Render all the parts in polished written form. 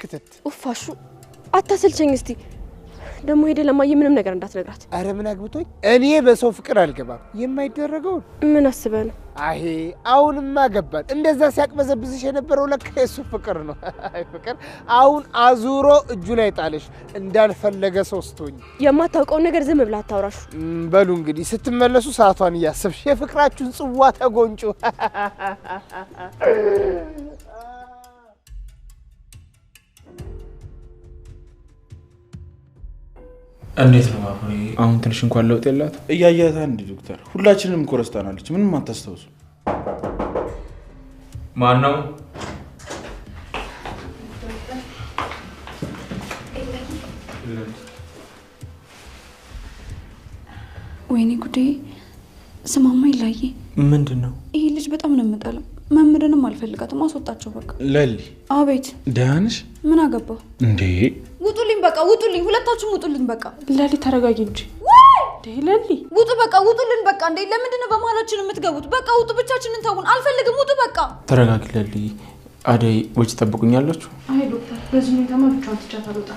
ክትት ኡፋሹ አታሰልቸኝ እስቲ ደሞ ሄደ ለማየ ምንም ነገር እንዳትነግራት አረ ምን አግብቶኝ እኔ በሰው ፍቅር አልገባም የማይደረገው ምን አስበህ ነው አይ አሁንማ ገባን እንደዛ ሲያቅበዘብዝሽ የነበረው ለካ እሱ ፍቅር ነው አይ ፍቅር አሁን አዙሮ እጁ ላይ ጣለሽ እንዳልፈለገ ሶስቶኝ የማታውቀው ነገር ዝም ብላ አታውራሽ በሉ እንግዲህ ስትመለሱ ሰዓቷን ያሰብሽ የፍቅራችሁን ጽዋ ተጎንጩ እንዴት ነው አሁን ትንሽ እንኳን ለውጥ የላት እያያታ እንዴ ዶክተር ሁላችንም ኮረስታናለች ምንም አታስተውሱ ማን ነው ወይኔ ጉዴ ስማማ ይላዬ ምንድነው ይሄ ልጅ በጣም ነው የምጠላው መምረንም አልፈልጋትም አስወጣቸው በቃ ለሊ አቤት ዳንሽ ምን አገባ እንዴ ውጡልኝ በቃ ውጡልኝ ሁለታችሁም ውጡልኝ በቃ ለሊ ተረጋጊ እንጂ ለሊ ውጡ በቃ ውጡልን በቃ እንዴ ለምንድነው በመሃላችን የምትገቡት በቃ ውጡ ብቻችንን ተውን አልፈልግም ውጡ በቃ ተረጋጊ ለሊ አደይ ወጭ ተጠብቁኛላችሁ አይ ዶክተር በዚህ ሁኔታማ ብቻዋን ትቻታለውጣ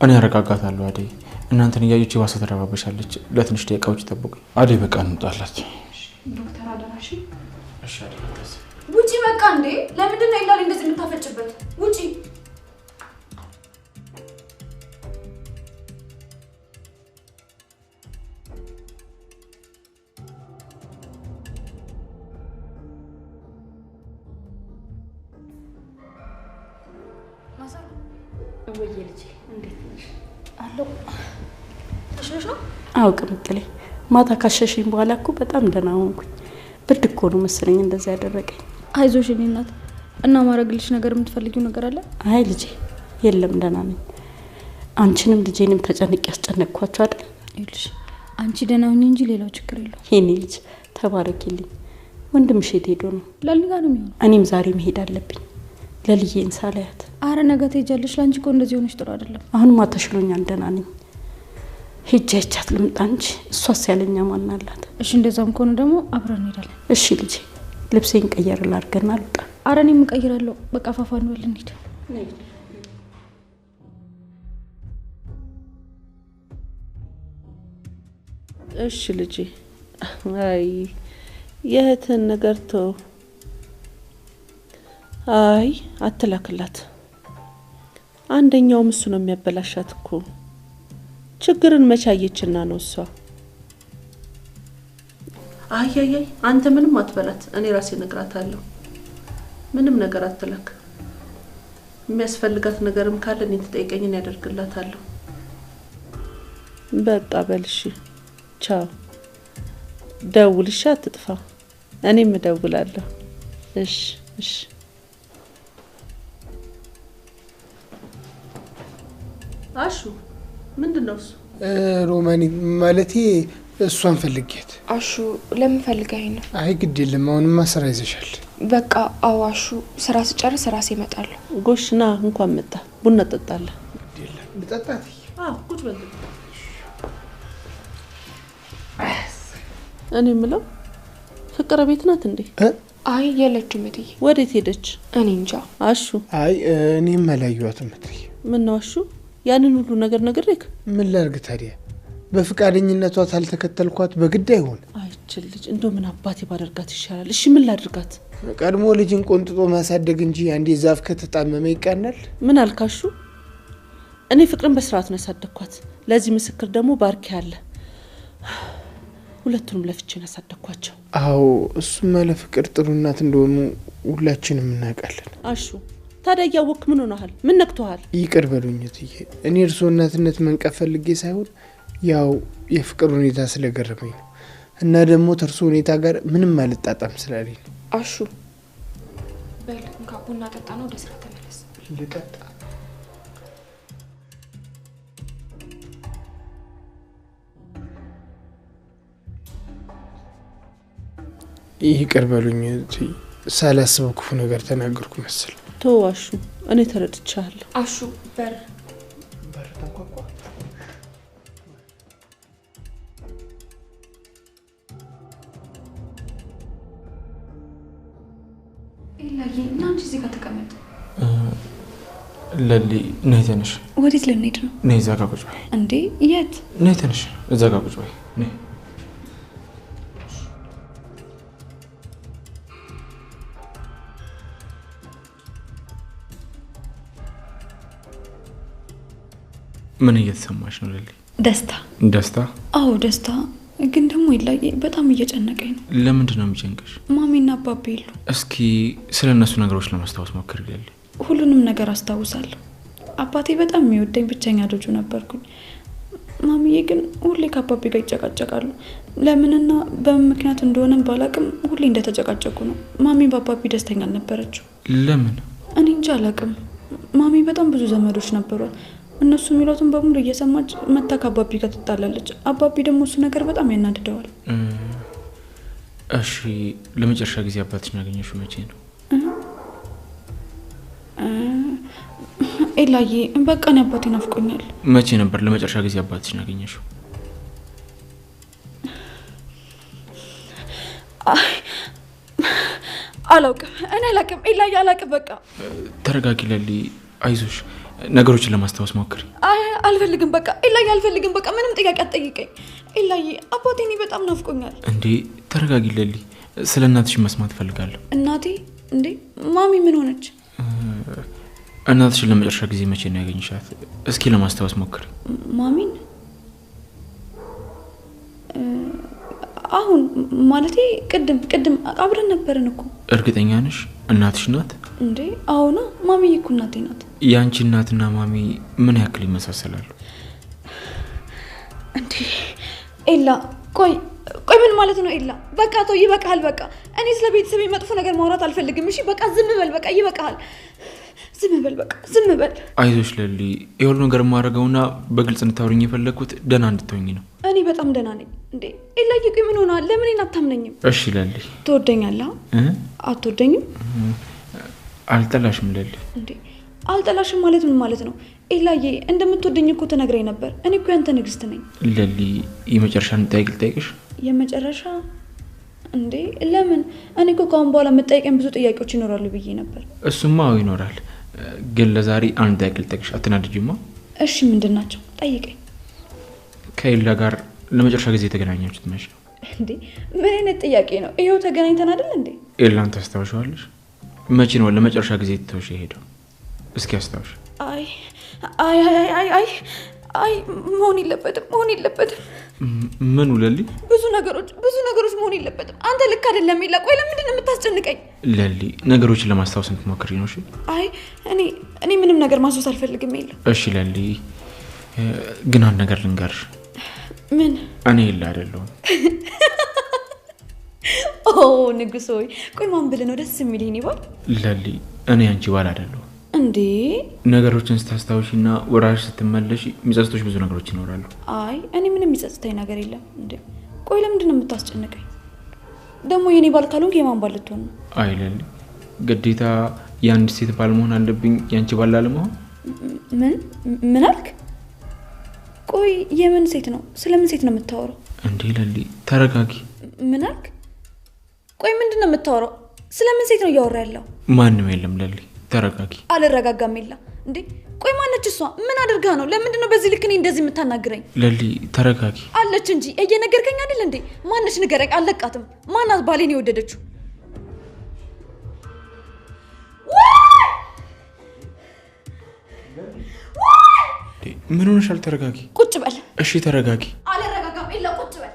እኔ አረጋጋታለሁ አደይ እናንተን ያዩች ዋሰ ተረባበሻለች ለትንሽ ደቂቃ ወጭ ተጠብቁኝ አደይ በቃ እንጣላት ዶክተር አደራሽ እሺ አደይ ውጪ በቃ እንዴ ለምንድነው ይላል እንደዚህ የምታፈጭበት ውጪ ወይልጂ እንዴት ነሽ አለው ተሽሎሽ ነው አውቅም ጥሌ ማታ ካሸሽኝ በኋላ እኮ በጣም ደህና ሆንኩኝ ብርድ እኮ ነው መሰለኝ እንደዛ ያደረገኝ አይዞሽ እኔ እናት እና ማረግልሽ ነገር የምትፈልጊው ነገር አለ አይ ልጄ የለም ደህና ነኝ አንቺንም ልጄንም ተጨንቄ ያስጨነቅኳችሁ አይደል ይልሽ አንቺ ደህና ሁኚ እንጂ ሌላው ችግር የለው የኔ ልጅ ተባረኪልኝ ወንድምሽ የት ሄዶ ነው ለልጋ ነው የሚሆነው እኔም ዛሬ መሄድ አለብኝ ለልዬን ሳላያት አረ ነገ ትሄጃለሽ ላንቺ እኮ እንደዚህ ሆነሽ ጥሩ አይደለም አሁንማ ተሽሎኛል ደህና ነኝ ሄጃቻት ልምጣ እንጂ እሷስ ያለኛ ማን አላት እሺ እንደዛም ከሆነ ደግሞ አብረን እንሄዳለን እሺ ልጄ ልብሴን ቀየር ላድርግና ልውጣ አረ እኔም እቀይራለሁ በቃ ፋፋን ነው ልንሄድ እሺ ልጄ አይ የእህትን ነገር ተው አይ አትላክላት አንደኛውም እሱ ነው የሚያበላሻት እኮ ችግርን መቻየችና ነው እሷ አይ አንተ ምንም አትበላት እኔ ራሴ ነግራታለሁ ምንም ነገር አትላክ የሚያስፈልጋት ነገርም ካለ እኔ ተጠይቀኝና ያደርግላታለሁ በቃ በልሽ ቻው ደውልሽ አትጥፋ እኔም እደውላለሁ እሺ እሺ አሹ ምንድነው እሱ ሮማኒ ማለቴ እሷን ፈልጌት አሹ ለምን ፈልጋኝ ነው አይ ግድ የለም አሁንማ ስራ ይዘሻል በቃ አዋሹ ስራ ስጨርስ ራሴ እመጣለሁ ጎሽና እንኳን መጣ ቡና ጠጣለ ግድ የለም ልጠጣት ቁጭ በል እኔ ምለው ፍቅር ቤት ናት እንዴ አይ የለችም እትዬ ወዴት ሄደች እኔ እንጃ አሹ አይ እኔም አላየኋትም እትዬ ምን ነው አሹ ያንን ሁሉ ነገር ነግሬክ ምን ላድርግ ታዲያ በፍቃደኝነቷ ታልተከተልኳት በግድ አይሆን አይችል ልጅ እንደው ምን አባቴ ባደርጋት ይሻላል እሺ ምን ላድርጋት ቀድሞ ልጅን ቆንጥጦ ማሳደግ እንጂ አንዴ ዛፍ ከተጣመመ ይቃናል ምን አልካሹ እኔ ፍቅርን በስርዓት ነው ያሳደግኳት ለዚህ ምስክር ደግሞ ባርኪ አለ ሁለቱንም ለፍቼን ያሳደግኳቸው አዎ እሱማ ለፍቅር ጥሩ እናት እንደሆኑ ሁላችንም እናውቃለን አሹ ታዲያ ያወክ ምን ሆነሃል ምን ነክቶሃል ይቅር በሉኝ እትዬ እኔ እርሶ እናትነት መንቀፍ ፈልጌ ሳይሆን ያው የፍቅር ሁኔታ ስለገረመኝ ነው እና ደግሞ ተርሶ ሁኔታ ጋር ምንም አልጣጣም ስላለኝ ነው አሹ በል እንካ ቡና ጠጣ ነው ወደ ስራ ተመለስ ልጠጣ ይቅር በሉኝ እትዬ ሳላስበው ክፉ ነገር ተናገርኩ መሰል ተው አሹ እኔ ተረድቻለሁ አሹ በር ተንኳኳ ኢላዬ እና አንቺ እዚህ ጋር ተቀመጥ ለሊ ነይ ተነሽ። ወዴት ልንሄድ ነው? ነይ እዛ ጋር ቁጭ በይ። እንዴ የት? ነይ ተነሽ፣ እዛ ጋር ቁጭ በይ። ነይ ምን እየተሰማሽ ነው ለሊ? ደስታ። ደስታ? አዎ ደስታ። ግን ደግሞ ይላዬ በጣም እየጨነቀኝ ነው። ለምንድን ነው የሚጨንቅሽ? ማሚና አባቤ የሉ። እስኪ ስለ እነሱ ነገሮች ለማስታወስ ሞክሪ ለሊ። ሁሉንም ነገር አስታውሳለሁ። አባቴ በጣም የሚወደኝ ብቸኛ ልጁ ነበርኩኝ። ማሚዬ ግን ሁሌ ከአባቤ ጋር ይጨቃጨቃሉ። ለምንና በምን ምክንያት እንደሆነም ባላቅም ሁሌ እንደተጨቃጨቁ ነው። ማሚ በአባቤ ደስተኛ አልነበረችው። ለምን? እኔ እንጃ አላቅም። ማሚ በጣም ብዙ ዘመዶች ነበሯት። እነሱ የሚሏትን በሙሉ እየሰማች መታ ከአባቢ ጋር ትጣላለች። አባቢ ደግሞ እሱ ነገር በጣም ያናድደዋል። እሺ ለመጨረሻ ጊዜ አባትሽን ያገኘሽው መቼ ነው? ኤላዬ በቃ እኔ አባቴ ናፍቆኛል። መቼ ነበር ለመጨረሻ ጊዜ አባትሽን ያገኘሽው? አላውቅም። እኔ አላውቅም ኤላዬ አላውቅም። በቃ ተረጋጊ ለሊ፣ አይዞሽ። ነገሮችን ለማስታወስ ሞክሪ። አልፈልግም በቃ ኤላዬ አልፈልግም። በቃ ምንም ጥያቄ አትጠይቀኝ ኤላዬ። አባቴ እኔ በጣም ናፍቆኛል። እንዴ ተረጋጊ ለሊ፣ ስለ እናትሽ መስማት ፈልጋለሁ። እናቴ? እንዴ ማሚ ምን ሆነች? እናትሽን ለመጨረሻ ጊዜ መቼ ነው ያገኘሻት? እስኪ ለማስታወስ ሞክሪ። ማሚን? አሁን ማለቴ ቅድም አብረን ነበርን እኮ። እርግጠኛ ነሽ እናትሽ ናት? እንዴ አሁና ማሚዬ እኮ እናቴ ናት። ያንቺ እናትና ማሚ ምን ያክል ይመሳሰላሉ? እንዴ ኤላ ቆይ ምን ማለት ነው ኤላ? በቃ ተው ይበቃል። በቃ እኔ ስለ ቤተሰቤ መጥፎ ነገር ማውራት አልፈልግም። እሺ በቃ ዝም በል። በቃ ይበቃል። ዝም በል በቃ ዝም በል። አይዞሽ ለሊ፣ የሁሉ ነገር ማረጋውና በግልጽ እንድታወሪኝ የፈለኩት ደህና እንድትሆኚ ነው። እኔ በጣም ደህና ነኝ። እንዴ ኤላዬ ቆይ ምን ሆነሃል? ለምን እኔን አታምነኝም? እሺ ለሊ፣ ትወደኛለህ? አትወደኝም? አልጠላሽም ለሊ። እንዴ አልጠላሽም ማለት ምን ማለት ነው? ኤላዬ እንደምትወደኝ እኮ ተነግረኝ ነበር። እኔ እኮ ያንተ ንግስት ነኝ። ለሊ የመጨረሻ እንጠይቅ ልጠይቅሽ? የመጨረሻ? እንዴ ለምን? እኔ እኮ ካሁን በኋላ የምጠይቀኝ ብዙ ጥያቄዎች ይኖራሉ ብዬ ነበር። እሱማ ይኖራል፣ ግን ለዛሬ አንድ ጥያቄ ልጠይቅሽ። አትናድጂማ? እሺ ምንድናቸው? ጠይቀኝ። ከኤላ ጋር ለመጨረሻ ጊዜ የተገናኛችሁት መቼ ነው? እንዴ ምን አይነት ጥያቄ ነው? ይሄው ተገናኝተን አይደል እንዴ? ኤላን ታስታውሻለሽ? መቼ ነው ለመጨረሻ ጊዜ ተውሽ ሄደው? እስኪ አስታውሽ። አይ መሆን የለበትም። ምን ለሊ? ብዙ ነገሮች መሆን የለበትም። አንተ ልክ አይደለም ኤላ። ቆይ ለምንድን ነው የምታስጨንቀኝ? ለሊ ነገሮችን ለማስታወስ እንድትሞክሪ ነው። እሺ አይ እኔ ምንም ነገር ማስታወስ አልፈልግም ኤላ። እሺ ለሊ፣ ግን አንድ ነገር ልንገርሽ። ምን? እኔ ኤላ አይደለሁም። ንጉስ ሆይ ቆይ ማን ብለህ ነው ደስ የሚልኝ ይባል? ለሊ እኔ አንቺ ባል አይደለሁም። እንዴ ነገሮችን ስታስታውሺና ወራሽ ስትመለሽ የሚጸጽቶች ብዙ ነገሮች ይኖራሉ። አይ እኔ ምንም የሚጸጽተኝ ነገር የለም። እንዴ ቆይ ለምንድን ነው የምታስጨንቀኝ? ደግሞ የኔ ባል ካልሆንክ የማን ባል ልትሆን ነው? አይ ለሊ፣ ግዴታ የአንድ ሴት ባል መሆን አለብኝ ያንቺ ባል ላለመሆን? ምን አልክ? ቆይ የምን ሴት ነው? ስለምን ሴት ነው የምታወራው? እንዴ ለሊ ተረጋጊ። ምን አልክ? ቆይ ምንድን ነው የምታወራው? ስለምን ሴት ነው እያወራ ያለው? ማንም የለም ለሊ ተረጋጊ። አልረጋጋም ኤላ። እንዴ ቆይ ማነች እሷ? ምን አድርጋ ነው? ለምንድን ነው በዚህ ልክ እኔ እንደዚህ የምታናግረኝ? ለሊ ተረጋጊ። አለች እንጂ እየነገርከኝ አይደል እንዴ? ማነች ንገረኝ። አለቃትም። ማናት ባሌን የወደደችው? ምን ሆነሻል? ተረጋጊ። ቁጭ በል። እሺ ተረጋጊ። አልረጋጋም ኤላ። ቁጭ በል።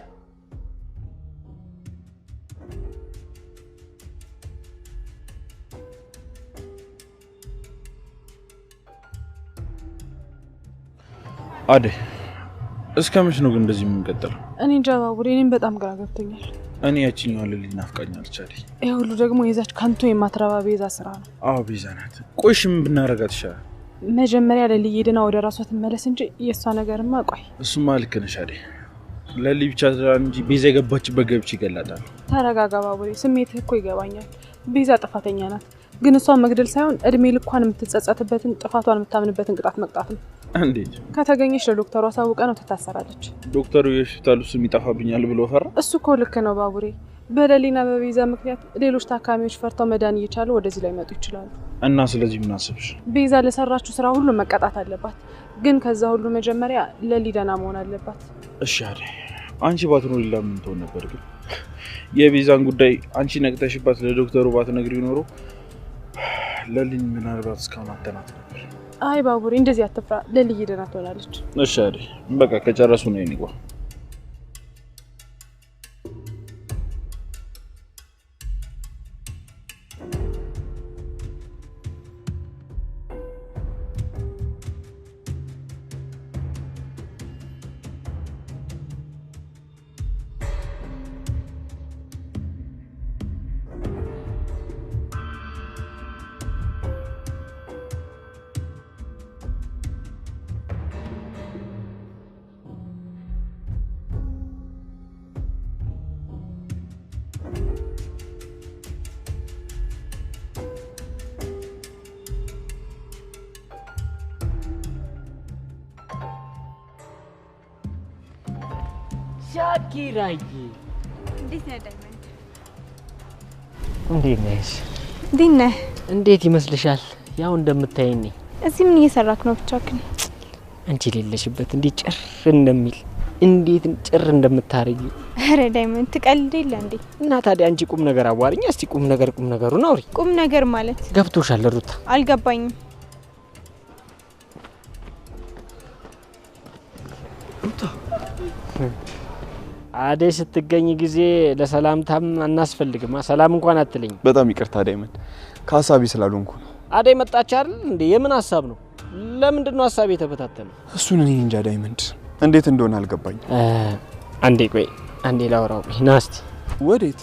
አደይ እስከ መቼ ነው ግን እንደዚህ የምንቀጥለው? እኔ እንጃ ባቡሬ፣ እኔም በጣም ግራ ገብቶኛል። እኔ ያቺኛው ልጅ ናፍቃኛለች አደይ። ይሄ ሁሉ ደግሞ የዛች ከንቱ የማትረባ ቤዛ ስራ ነው። አዎ ቤዛ ናት። ቆይሽ ምን ብናረጋት ይሻላል? መጀመሪያ ለልዬ ድና ወደ ራሷ ትመለስ እንጂ የእሷ ነገርማ ቆይ። እሱማ ልክ ነሽ አደይ። ለሊ ብቻ እንጂ ቤዛ የገባችበት ገብቼ ይገላታል። ተረጋጋ ባቡሬ፣ ስሜትህ እኮ ይገባኛል። ቤዛ ጥፋተኛ ናት፣ ግን እሷን መግደል ሳይሆን እድሜ ልኳን የምትጸጸትበትን ጥፋቷን የምታምንበትን ቅጣት መቅጣት ነው። እንዴት? ከተገኘች ለዶክተሩ አሳውቀ ነው ትታሰራለች። ዶክተሩ የሆስፒታሉ ስም ይጠፋብኛል ብሎ ፈራ? እሱ እኮ ልክ ነው ባቡሬ። በለሊና በቤዛ ምክንያት ሌሎች ታካሚዎች ፈርተው መዳን እየቻሉ ወደዚህ ላይ መጡ ይችላሉ። እና ስለዚህ ምን አስብሽ? ቤዛ ለሰራችሁ ስራ ሁሉ መቀጣት አለባት። ግን ከዛ ሁሉ መጀመሪያ ለሊ ደህና መሆን አለባት። እሺ አደይ፣ አንቺ ባትኖሪ ለምን ትሆን ነበር? ግን የቤዛን ጉዳይ አንቺ ነቅተሽባት ለዶክተሩ ባትነግሪው ኖሮ ለሊን ምናልባት እስካሁን አተናት ነበር። አይ ባቡሬ እንደዚህ አትፍራ፣ ለሊ ደህና ትሆናለች። እሺ አደይ፣ በቃ ከጨረሱ ነው እንግባ። ሻኪራዬ እንዴት ነህ ዳይመንድ? እንዴት ነሽ? እንዴት ነህ? እንዴት ይመስልሻል? ያው እንደምታየኝ ነኝ። እዚህ ምን እየሰራክ ነው ብቻክን? አንቺ ሌለሽበት እንዴት ጭር እንደሚል እንዴት ጭር እንደምታረጊ። አረ ዳይመንድ ትቀልድ የለ እንዴ? እና ታዲያ አንቺ ቁም ነገር አዋሪኝ እስቲ። ቁም ነገሩን አውሪ። ቁም ነገር ማለት ገብቶሻል ሩታ? አልገባኝም። ሩታ አደይ ስትገኝ ጊዜ ለሰላምታም አናስፈልግም። ሰላም እንኳን አትለኝ። በጣም ይቅርታ ዳይመንድ፣ ከሀሳቢ ስላልሆንኩ ነው። አደይ መጣች አይደል እንዴ? የምን ሀሳብ ነው? ለምንድነው ሀሳብ የተበታተነው? እሱን እኔ እንጃ ዳይመንድ፣ እንዴት እንደሆነ አልገባኝ። አንዴ ቆይ፣ አንዴ ላውራው። ናስቲ ወዴት?